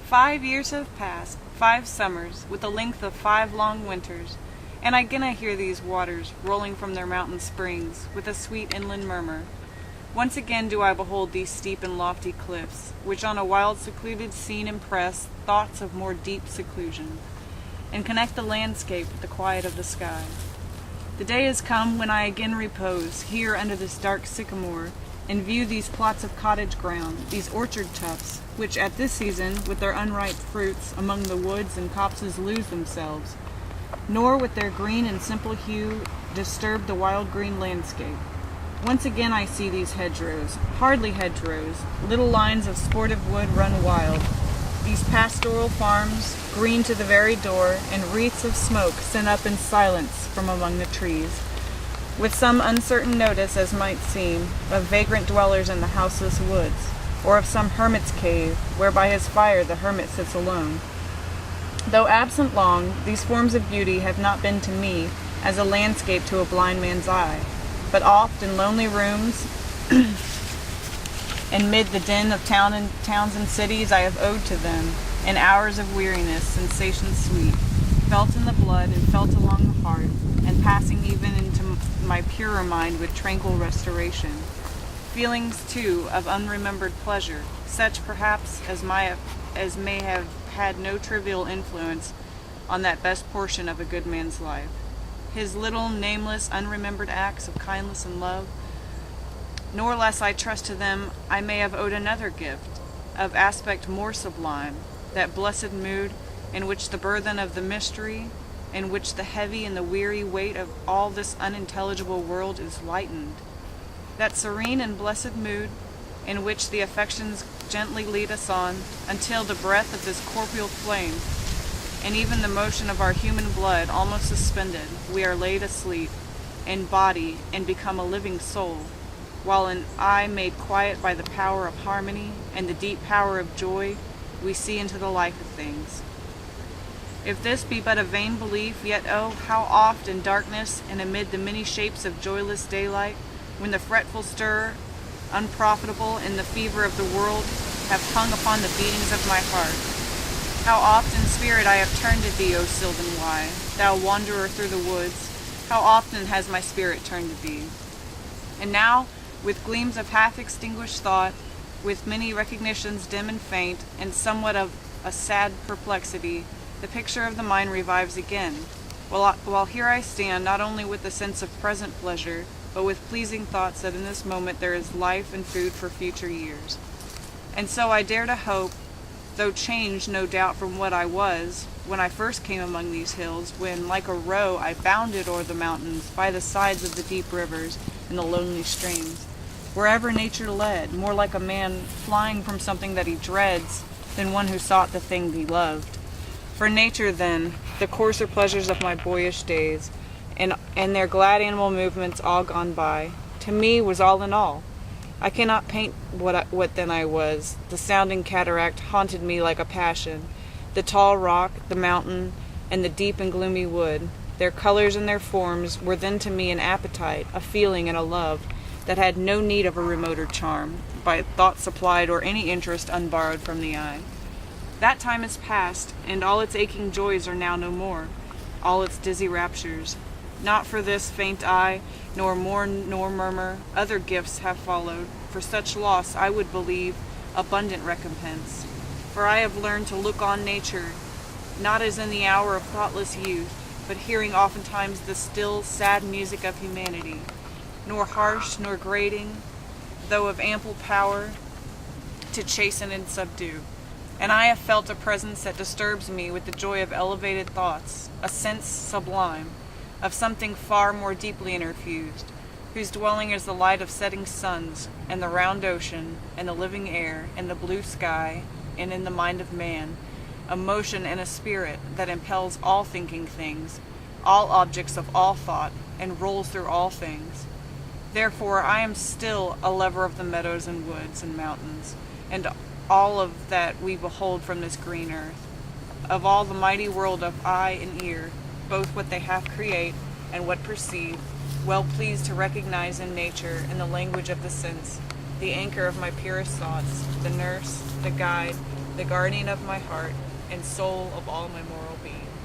5 years have passed, 5 summers, with the length of 5 long winters, and again I hear these waters rolling from their mountain springs with a sweet inland murmur. Once again do I behold these steep and lofty cliffs, which on a wild secluded scene impress thoughts of more deep seclusion, and connect the landscape with the quiet of the sky. The day has come when I again repose here under this dark sycamore, and view these plots of cottage ground, these orchard tufts, which at this season, with their unripe fruits, among the woods and copses lose themselves, nor with their green and simple hue disturb the wild green landscape. Once again I see these hedgerows, hardly hedgerows, little lines of sportive wood run wild, these pastoral farms, green to the very door, and wreaths of smoke sent up in silence from among the trees, with some uncertain notice, as might seem, of vagrant dwellers in the houseless woods, or of some hermit's cave, where by his fire the hermit sits alone. Though absent long, these forms of beauty have not been to me as a landscape to a blind man's eye, but oft in lonely rooms, and mid the din of towns and cities I have owed to them, in hours of weariness, sensations sweet, felt in the blood and felt along the heart, and passing even into my purer mind with tranquil restoration. Feelings, too, of unremembered pleasure, such perhaps as may have had no trivial influence on that best portion of a good man's life. His little, nameless, unremembered acts of kindness and love, nor less I trust to them I may have owed another gift, of aspect more sublime, that blessed mood in which the burthen of the mystery, in which the heavy and the weary weight of all this unintelligible world is lightened, that serene and blessed mood in which the affections gently lead us on, until the breath of this corporeal flame, and even the motion of our human blood almost suspended, we are laid asleep in body and become a living soul, while an eye made quiet by the power of harmony and the deep power of joy, we see into the life of things. If this be but a vain belief, yet oh, how oft in darkness and amid the many shapes of joyless daylight, when the fretful stir, unprofitable in the fever of the world, have hung upon the beatings of my heart, how oft in spirit I have turned to thee, O sylvan Wye, thou wanderer through the woods, how often has my spirit turned to thee. And now, with gleams of half-extinguished thought, with many recognitions dim and faint, and somewhat of a sad perplexity, the picture of the mind revives again, while here I stand, not only with the sense of present pleasure, but with pleasing thoughts that in this moment there is life and food for future years. And so I dare to hope, though changed no doubt from what I was when I first came among these hills, when like a roe I bounded o'er the mountains, by the sides of the deep rivers and the lonely streams, wherever nature led, more like a man flying from something that he dreads than one who sought the thing he loved. For nature, then, the coarser pleasures of my boyish days, and their glad animal movements all gone by, to me was all in all. I cannot paint what then I was. The sounding cataract haunted me like a passion. The tall rock, the mountain, and the deep and gloomy wood, their colors and their forms were then to me an appetite, a feeling, and a love that had no need of a remoter charm, by thought supplied or any interest unborrowed from the eye. That time is past, and all its aching joys are now no more, all its dizzy raptures. Not for this faint eye, nor mourn nor murmur, other gifts have followed. For such loss I would believe abundant recompense. For I have learned to look on nature, not as in the hour of thoughtless youth, but hearing oftentimes the still, sad music of humanity, nor harsh nor grating, though of ample power to chasten and subdue. And I have felt a presence that disturbs me with the joy of elevated thoughts, a sense sublime, of something far more deeply interfused, whose dwelling is the light of setting suns, and the round ocean, and the living air, and the blue sky, and in the mind of man, a motion and a spirit that impels all thinking things, all objects of all thought, and rolls through all things. Therefore I am still a lover of the meadows and woods and mountains, and all of that we behold from this green earth, of all the mighty world of eye and ear, both what they half create and what perceive, well pleased to recognize in nature, in the language of the sense, the anchor of my purest thoughts, the nurse, the guide, the guardian of my heart and soul of all my moral being.